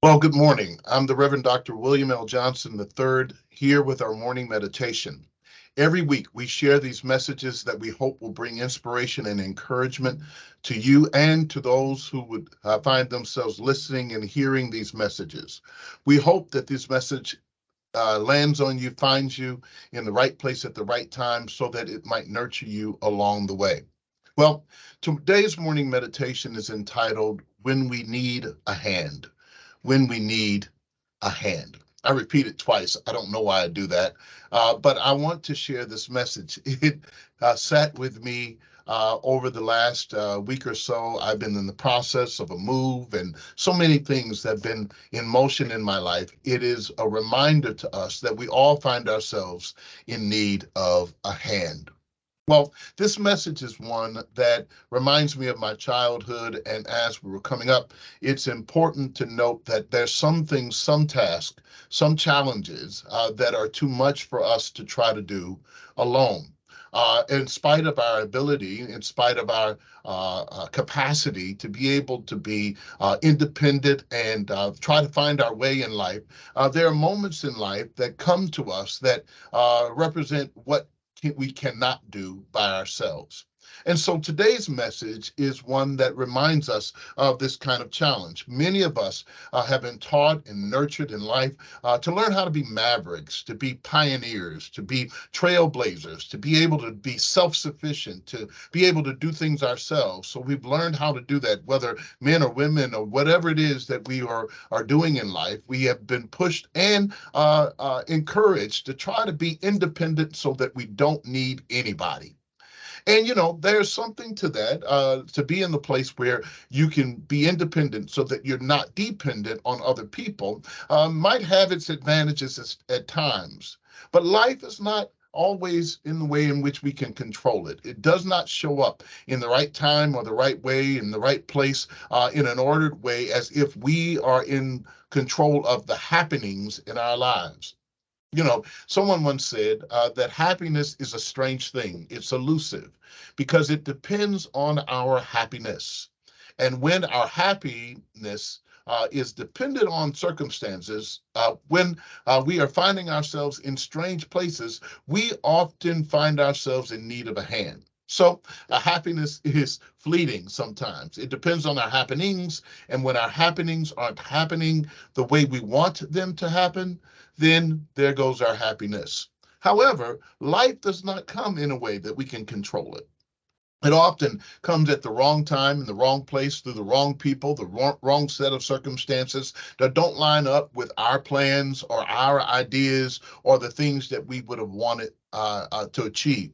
Well, good morning. I'm the Reverend Dr. William L. Johnson III, here with our morning meditation. Every week, we share these messages that we hope will bring inspiration and encouragement to you and to those who would find themselves listening and hearing these messages. We hope that this message lands on you, finds you in the right place at the right time so that it might nurture you along the way. Well, today's morning meditation is entitled When We Need a Hand. When we need a hand. I repeat it twice. I don't know why I do that, but I want to share this message. It sat with me over the last week or so. I've been in the process of a move, and so many things have been in motion in my life. It is a reminder to us that we all find ourselves in need of a hand. Well, this message is one that reminds me of my childhood, and as we were coming up, it's important to note that there's some things, some tasks, some challenges that are too much for us to try to do alone. In spite of our ability, in spite of our capacity to be able to be independent and try to find our way in life, there are moments in life that come to us that represent what we cannot do by ourselves. And so today's message is one that reminds us of this kind of challenge. Many of us have been taught and nurtured in life to learn how to be mavericks, to be pioneers, to be trailblazers, to be able to be self-sufficient, to be able to do things ourselves. So we've learned how to do that, whether men or women or whatever it is that we are doing in life. We have been pushed and encouraged to try to be independent so that we don't need anybody. And there's something to that, to be in the place where you can be independent so that you're not dependent on other people, might have its advantages at times. But life is not always in the way in which we can control it. It does not show up in the right time or the right way, in the right place, in an ordered way, as if we are in control of the happenings in our lives. Someone once said that happiness is a strange thing. It's elusive because it depends on our happiness. And when our happiness is dependent on circumstances, when we are finding ourselves in strange places, we often find ourselves in need of a hand. So happiness is fleeting sometimes. It depends on our happenings. And when our happenings aren't happening the way we want them to happen, then there goes our happiness. However, life does not come in a way that we can control it. It often comes at the wrong time, in the wrong place, through the wrong people, the wrong set of circumstances that don't line up with our plans or our ideas or the things that we would have wanted to achieve.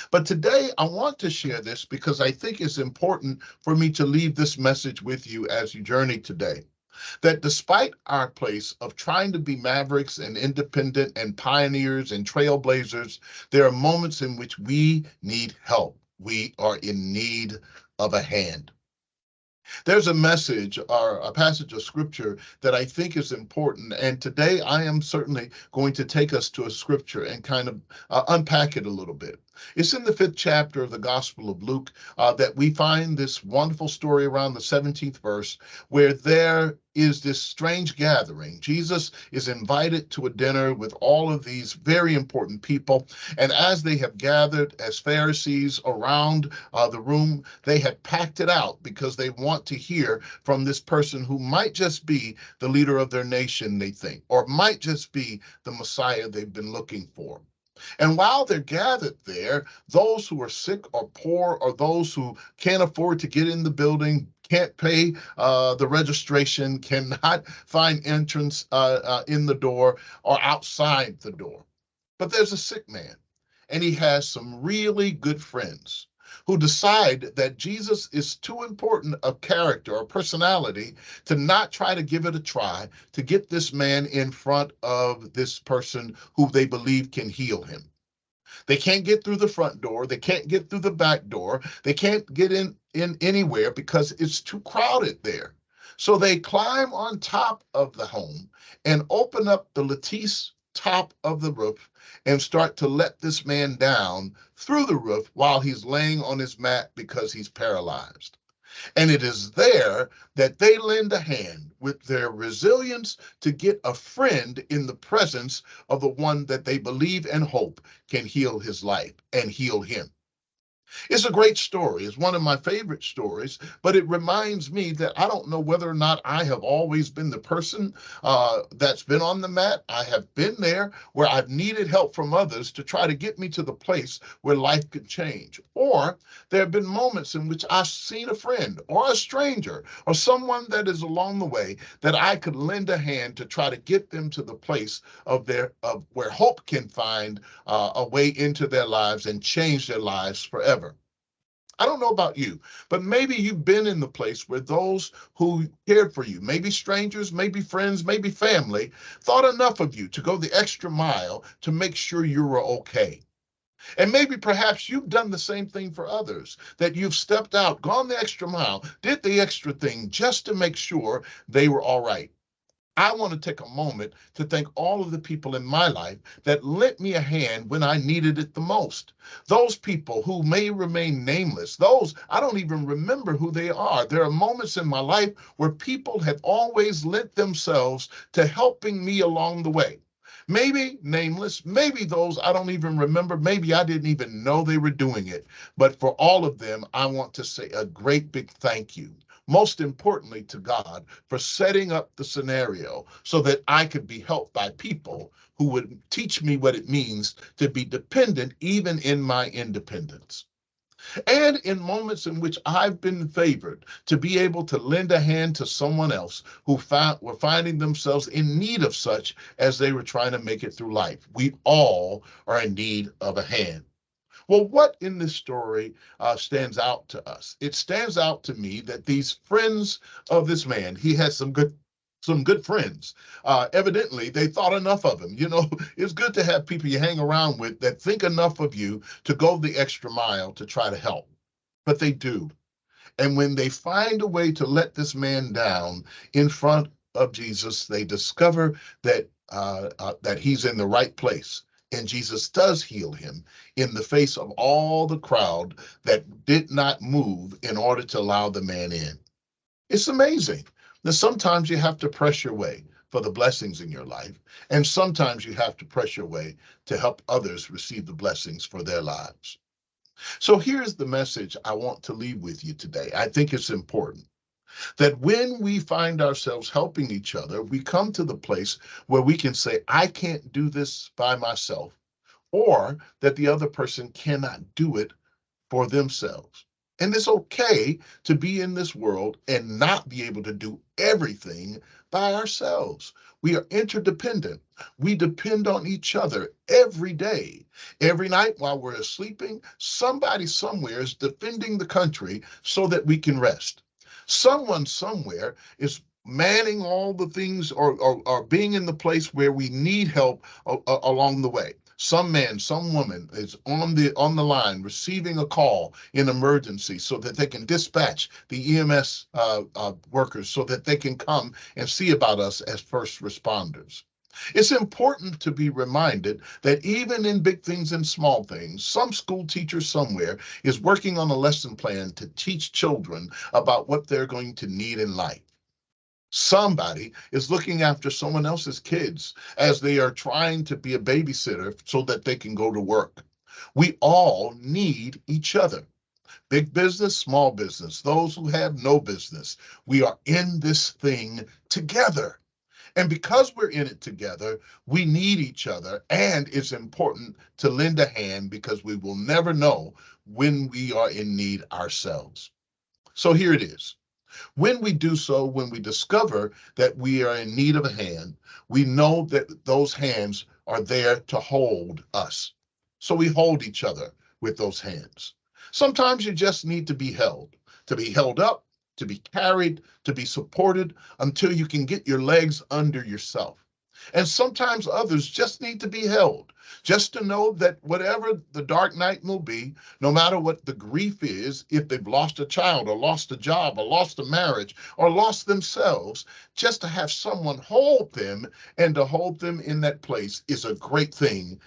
But today, I want to share this because I think it's important for me to leave this message with you as you journey today. That despite our place of trying to be mavericks and independent and pioneers and trailblazers, there are moments in which we need help. We are in need of a hand. There's a message or a passage of scripture that I think is important. And today I am certainly going to take us to a scripture and kind of unpack it a little bit. It's in the 5th chapter of the Gospel of Luke that we find this wonderful story around the 17th verse where there is this strange gathering. Jesus is invited to a dinner with all of these very important people. And as they have gathered as Pharisees around the room, they have packed it out because they want to hear from this person who might just be the leader of their nation, they think, or might just be the Messiah they've been looking for. And while they're gathered there, those who are sick or poor, or those who can't afford to get in the building, can't pay the registration, cannot find entrance in the door or outside the door. But there's a sick man, and he has some really good friends who decide that Jesus is too important a character or personality to not try to give it a try to get this man in front of this person who they believe can heal him. They can't get through the front door. They can't get through the back door. They can't get in anywhere because it's too crowded there. So they climb on top of the home and open up the lattice top of the roof and start to let this man down through the roof while he's laying on his mat because he's paralyzed. And it is there that they lend a hand with their resilience to get a friend in the presence of the one that they believe and hope can heal his life and heal him. It's a great story. It's one of my favorite stories, but it reminds me that I don't know whether or not I have always been the person that's been on the mat. I have been there where I've needed help from others to try to get me to the place where life could change. Or there have been moments in which I've seen a friend or a stranger or someone that is along the way that I could lend a hand to try to get them to the place of where hope can find a way into their lives and change their lives forever. I don't know about you, but maybe you've been in the place where those who cared for you, maybe strangers, maybe friends, maybe family, thought enough of you to go the extra mile to make sure you were okay. And maybe perhaps you've done the same thing for others, that you've stepped out, gone the extra mile, did the extra thing just to make sure they were all right. I want to take a moment to thank all of the people in my life that lent me a hand when I needed it the most. Those people who may remain nameless, those I don't even remember who they are. There are moments in my life where people have always lent themselves to helping me along the way. Maybe nameless, maybe those I don't even remember, maybe I didn't even know they were doing it. But for all of them, I want to say a great big thank you. Most importantly to God for setting up the scenario so that I could be helped by people who would teach me what it means to be dependent even in my independence. And in moments in which I've been favored to be able to lend a hand to someone else who were finding themselves in need of such as they were trying to make it through life. We all are in need of a hand. Well, what in this story stands out to us? It stands out to me that these friends of this man, he has some good friends. Evidently, they thought enough of him. It's good to have people you hang around with that think enough of you to go the extra mile to try to help. But they do. And when they find a way to let this man down in front of Jesus, they discover that he's in the right place. And Jesus does heal him in the face of all the crowd that did not move in order to allow the man in. It's amazing that sometimes you have to press your way for the blessings in your life, and sometimes you have to press your way to help others receive the blessings for their lives. So here's the message I want to leave with you today. I think it's important that when we find ourselves helping each other, we come to the place where we can say, I can't do this by myself, or that the other person cannot do it for themselves. And it's okay to be in this world and not be able to do everything by ourselves. We are interdependent. We depend on each other every day. Every night while we're sleeping, somebody somewhere is defending the country so that we can rest. Someone somewhere is manning all the things or being in the place where we need help along the way. Some man, some woman is on the line receiving a call in emergency so that they can dispatch the EMS workers so that they can come and see about us as first responders. It's important to be reminded that even in big things and small things, some school teacher somewhere is working on a lesson plan to teach children about what they're going to need in life. Somebody is looking after someone else's kids as they are trying to be a babysitter so that they can go to work. We all need each other. Big business, small business, those who have no business. We are in this thing together. And because we're in it together, we need each other. And it's important to lend a hand because we will never know when we are in need ourselves. So here it is. When we do so, when we discover that we are in need of a hand, we know that those hands are there to hold us. So we hold each other with those hands. Sometimes you just need to be held up, to be carried, to be supported until you can get your legs under yourself. And sometimes others just need to be held, just to know that whatever the dark night will be, no matter what the grief is, if they've lost a child or lost a job or lost a marriage or lost themselves, just to have someone hold them and to hold them in that place is a great thing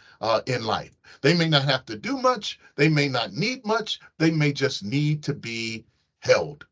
in life. They may not have to do much. They may not need much. They may just need to be held.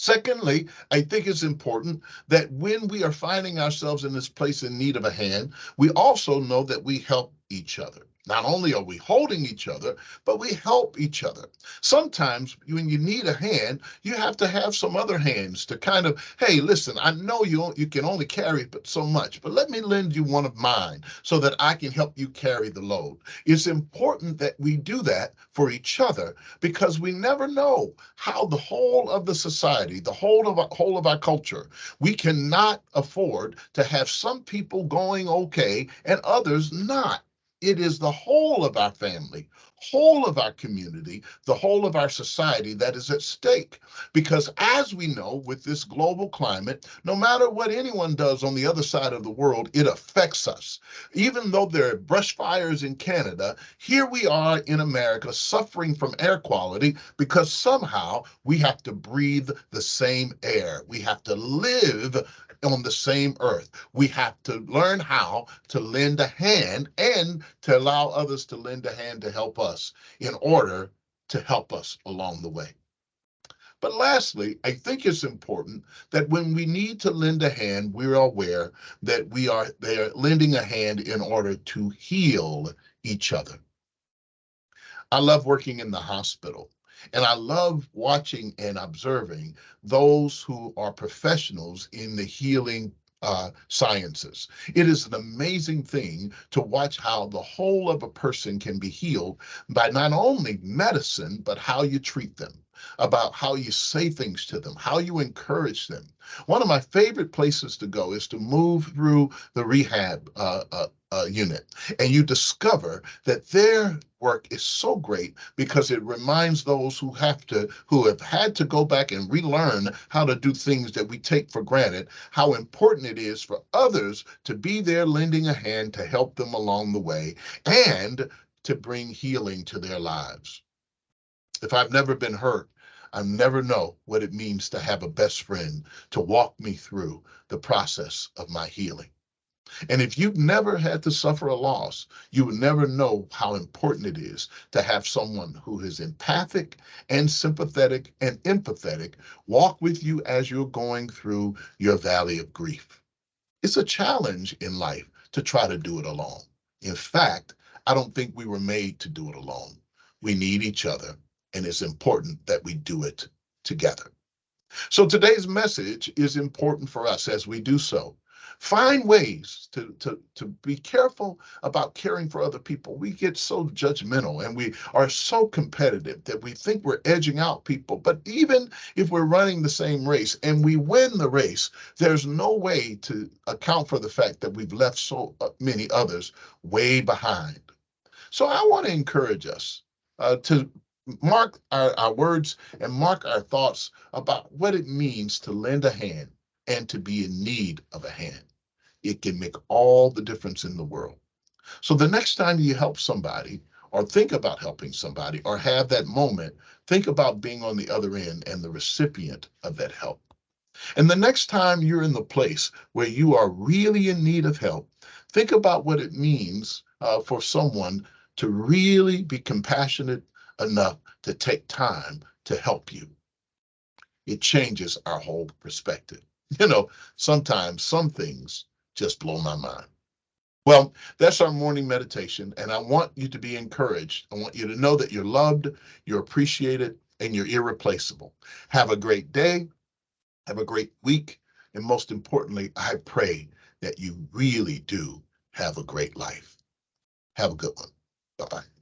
Secondly, I think it's important that when we are finding ourselves in this place in need of a hand, we also know that we help each other. Not only are we holding each other, but we help each other. Sometimes when you need a hand, you have to have some other hands to kind of, hey, listen, I know you can only carry but so much, but let me lend you one of mine so that I can help you carry the load. It's important that we do that for each other because we never know how the whole of the society, the whole of our culture, we cannot afford to have some people going okay and others not. It is the whole of our family, whole of our community, the whole of our society that is at stake. Because as we know, with this global climate, no matter what anyone does on the other side of the world, it affects us. Even though there are brush fires in Canada, here we are in America suffering from air quality because somehow we have to breathe the same air. We have to live on the same earth. We have to learn how to lend a hand and to allow others to lend a hand to help us in order to help us along the way. But lastly, I think it's important that when we need to lend a hand, we're aware that they're lending a hand in order to heal each other. I love working in the hospital, and I love watching and observing those who are professionals in the healing sciences. It is an amazing thing to watch how the whole of a person can be healed by not only medicine, but how you treat them, about how you say things to them, how you encourage them. One of my favorite places to go is to move through the rehab unit, and you discover that their work is so great because it reminds those who have had to go back and relearn how to do things that we take for granted, how important it is for others to be there lending a hand to help them along the way and to bring healing to their lives. If I've never been hurt, I never know what it means to have a best friend to walk me through the process of my healing. And if you've never had to suffer a loss, you would never know how important it is to have someone who is empathic and sympathetic and empathetic walk with you as you're going through your valley of grief. It's a challenge in life to try to do it alone. In fact, I don't think we were made to do it alone. We need each other, and it's important that we do it together. So today's message is important for us as we do so. Find ways to be careful about caring for other people. We get so judgmental and we are so competitive that we think we're edging out people. But even if we're running the same race and we win the race, there's no way to account for the fact that we've left so many others way behind. So I want to encourage us to mark our words and mark our thoughts about what it means to lend a hand and to be in need of a hand. It can make all the difference in the world. So the next time you help somebody or think about helping somebody or have that moment, think about being on the other end and the recipient of that help. And the next time you're in the place where you are really in need of help, think about what it means for someone to really be compassionate enough to take time to help you. It changes our whole perspective. You know, sometimes some things just blow my mind. Well, that's our morning meditation, and I want you to be encouraged. I want you to know that you're loved, you're appreciated, and you're irreplaceable. Have a great day. Have a great week. And most importantly, I pray that you really do have a great life. Have a good one. Bye-bye.